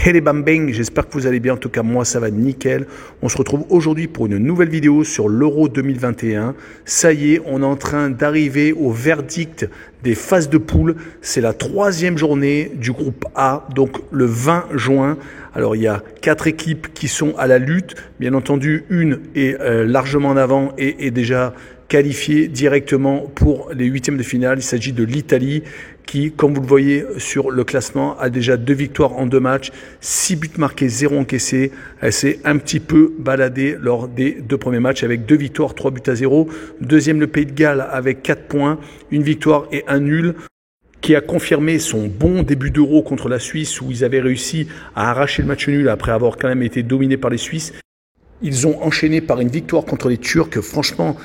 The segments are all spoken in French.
Hey les bambins, j'espère que vous allez bien, en tout cas moi ça va nickel. On se retrouve aujourd'hui pour une nouvelle vidéo sur l'Euro 2021. Ça y est, on est en train d'arriver au verdict des phases de poule. C'est la 3e journée du groupe A, donc le 20 juin. Alors il y a 4 équipes qui sont à la lutte. Bien entendu, une est largement en avant et est déjà qualifiée directement pour les 8e de finale. Il s'agit de l'Italie qui, comme vous le voyez sur le classement, a déjà 2 victoires en 2 matchs, 6 buts marqués, 0 encaissés. Elle s'est un petit peu baladée lors des 2 premiers matchs avec 2 victoires, 3 buts à 0. Deuxième, le Pays de Galles avec 4 points, 1 victoire et 1 nul, qui a confirmé son bon début d'Euro contre la Suisse où ils avaient réussi à arracher le match nul après avoir quand même été dominés par les Suisses. Ils ont enchaîné par une victoire contre les Turcs, franchement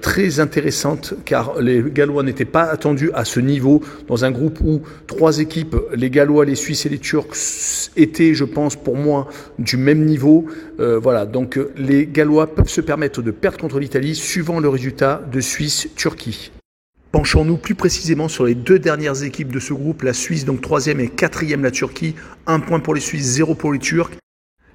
très intéressante, car les Gallois n'étaient pas attendus à ce niveau, dans un groupe où 3 équipes, les Gallois, les Suisses et les Turcs, étaient, je pense, pour moi, du même niveau. Voilà, donc les Gallois peuvent se permettre de perdre contre l'Italie, suivant le résultat de Suisse-Turquie. Penchons-nous plus précisément sur les 2 dernières équipes de ce groupe, la Suisse, donc 3e et 4e la Turquie, 1 point pour les Suisses, 0 pour les Turcs.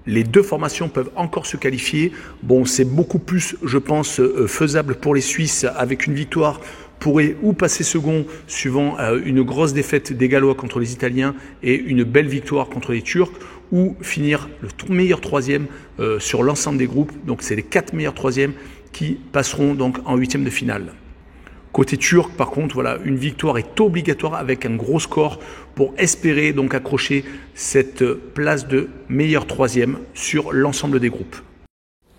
Les 2 formations peuvent encore se qualifier. Bon, c'est beaucoup plus, je pense, faisable pour les Suisses avec une victoire pourrait ou passer second suivant une grosse défaite des Gallois contre les Italiens et une belle victoire contre les Turcs, ou finir le meilleur 3e sur l'ensemble des groupes. Donc c'est les 4 meilleurs 3e qui passeront donc en 8e de finale. Côté turc, par contre, voilà, une victoire est obligatoire avec un gros score pour espérer donc accrocher cette place de meilleur 3e sur l'ensemble des groupes.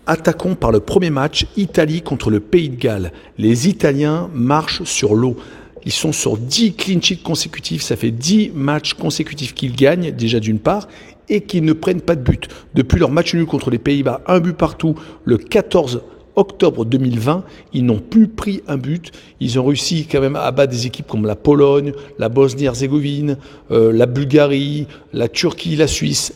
Attaquons par le premier match, Italie contre le Pays de Galles. Les Italiens marchent sur l'eau. Ils sont sur 10 clean sheets consécutifs, ça fait 10 matchs consécutifs qu'ils gagnent, déjà d'une part, et qu'ils ne prennent pas de but. Depuis leur match nul contre les Pays-Bas, 1 but partout, le 14 octobre 2020, ils n'ont plus pris un but. Ils ont réussi quand même à battre des équipes comme la Pologne, la Bosnie-Herzégovine, la Bulgarie, la Turquie, la Suisse.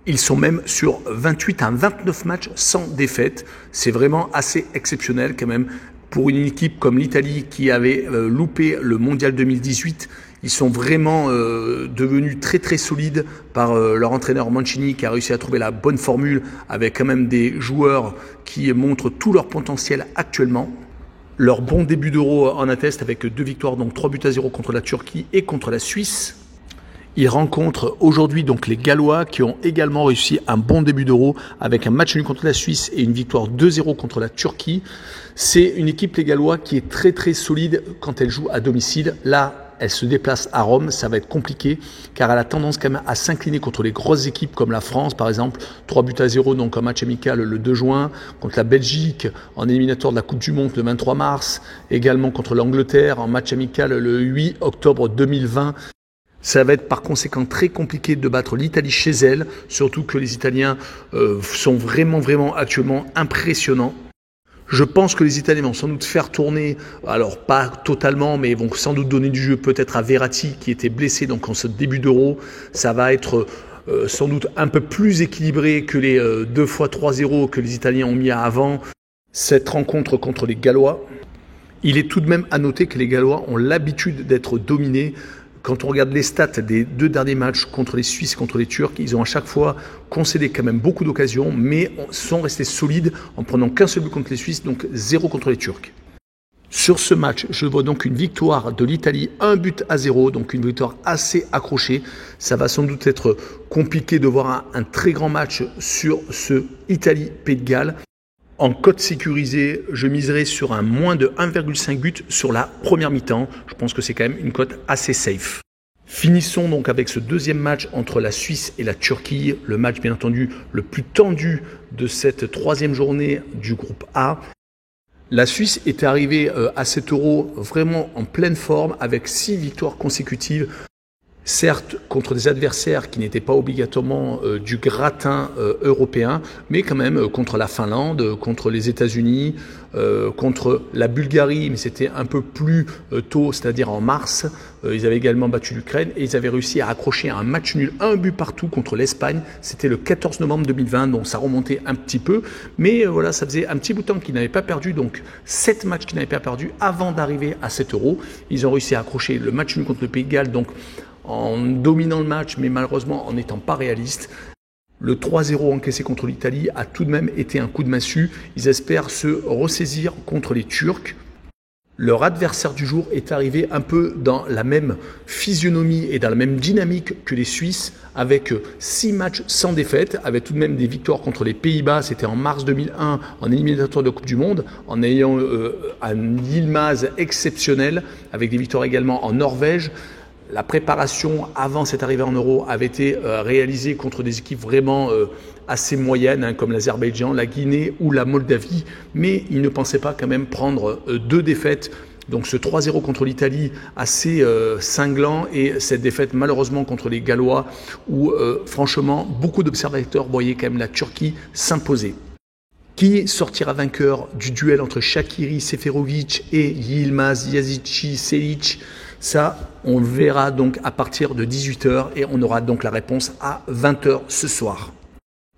Ils sont même sur 28 à 29 matchs sans défaite. C'est vraiment assez exceptionnel quand même pour une équipe comme l'Italie qui avait loupé le Mondial 2018. Ils sont vraiment devenus très très solides par leur entraîneur Mancini qui a réussi à trouver la bonne formule avec quand même des joueurs qui montrent tout leur potentiel actuellement. Leur bon début d'Euro en atteste avec 2 victoires, donc 3 buts à 0 contre la Turquie et contre la Suisse. Ils rencontrent aujourd'hui donc les Gallois qui ont également réussi un bon début d'Euro avec un match nul contre la Suisse et une victoire 2-0 contre la Turquie. C'est une équipe, les Gallois, qui est très très solide quand elle joue à domicile. Là, elle se déplace à Rome, ça va être compliqué car elle a tendance quand même à s'incliner contre les grosses équipes comme la France par exemple, 3 buts à 0 donc un match amical le 2 juin, contre la Belgique en éliminatoire de la Coupe du Monde le 23 mars, également contre l'Angleterre en match amical le 8 octobre 2020. Ça va être par conséquent très compliqué de battre l'Italie chez elle, surtout que les Italiens sont vraiment actuellement impressionnants. Je pense que les Italiens vont sans doute faire tourner, alors pas totalement, mais vont sans doute donner du jeu peut-être à Verratti qui était blessé donc en ce début d'Euro. Ça va être sans doute un peu plus équilibré que les 2 fois 3-0 que les Italiens ont mis avant cette rencontre contre les Gallois. Il est tout de même à noter que les Gallois ont l'habitude d'être dominés. Quand on regarde les stats des 2 derniers matchs contre les Suisses et contre les Turcs, ils ont à chaque fois concédé quand même beaucoup d'occasions, mais sont restés solides en prenant qu'un seul but contre les Suisses, donc 0 contre les Turcs. Sur ce match, je vois donc une victoire de l'Italie, 1 but à 0, donc une victoire assez accrochée. Ça va sans doute être compliqué de voir un très grand match sur ce Italie-Pays de Galles. En cote sécurisée, je miserai sur un moins de 1,5 but sur la première mi-temps. Je pense que c'est quand même une cote assez safe. Finissons donc avec ce 2e match entre la Suisse et la Turquie. Le match, bien entendu, le plus tendu de cette 3e journée du groupe A. La Suisse est arrivée à cet Euro vraiment en pleine forme avec 6 victoires consécutives. Certes, contre des adversaires qui n'étaient pas obligatoirement du gratin européen, mais quand même contre la Finlande, contre les États-Unis, contre la Bulgarie, mais c'était un peu plus tôt, c'est-à-dire en mars. Ils avaient également battu l'Ukraine et ils avaient réussi à accrocher un match nul, 1 but partout contre l'Espagne. C'était le 14 novembre 2020, donc ça remontait un petit peu. Mais voilà, ça faisait un petit bout de temps qu'ils n'avaient pas perdu, donc 7 matchs qu'ils n'avaient pas perdu avant d'arriver à cet Euro. Ils ont réussi à accrocher le match nul contre le Pays de Galles, donc en dominant le match, mais malheureusement en n'étant pas réaliste. Le 3-0 encaissé contre l'Italie a tout de même été un coup de massue. Ils espèrent se ressaisir contre les Turcs. Leur adversaire du jour est arrivé un peu dans la même physionomie et dans la même dynamique que les Suisses, avec 6 matchs sans défaite, avec tout de même des victoires contre les Pays-Bas. C'était en mars 2001 en éliminatoire de Coupe du Monde, en ayant un Yilmaz exceptionnel, avec des victoires également en Norvège. La préparation avant cette arrivée en Euro avait été réalisée contre des équipes vraiment assez moyennes, comme l'Azerbaïdjan, la Guinée ou la Moldavie, mais ils ne pensaient pas quand même prendre 2 défaites. Donc ce 3-0 contre l'Italie assez cinglant, et cette défaite malheureusement contre les Gallois où franchement beaucoup d'observateurs voyaient quand même la Turquie s'imposer. Qui sortira vainqueur du duel entre Shaqiri Seferovic et Yilmaz Yazici Selic? Ça, on le verra donc à partir de 18 h et on aura donc la réponse à 20 h ce soir.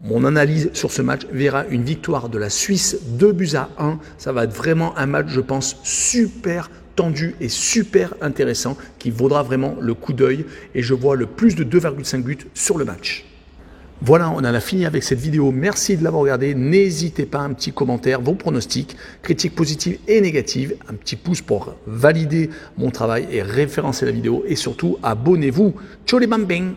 Mon analyse sur ce match verra une victoire de la Suisse 2-1. Ça va être vraiment un match, je pense, super tendu et super intéressant qui vaudra vraiment le coup d'œil, et je vois le plus de 2,5 buts sur le match. Voilà, on en a fini avec cette vidéo. Merci de l'avoir regardé. N'hésitez pas, un petit commentaire, vos pronostics, critiques positives et négatives, un petit pouce pour valider mon travail et référencer la vidéo, et surtout abonnez-vous. Ciao les bambins!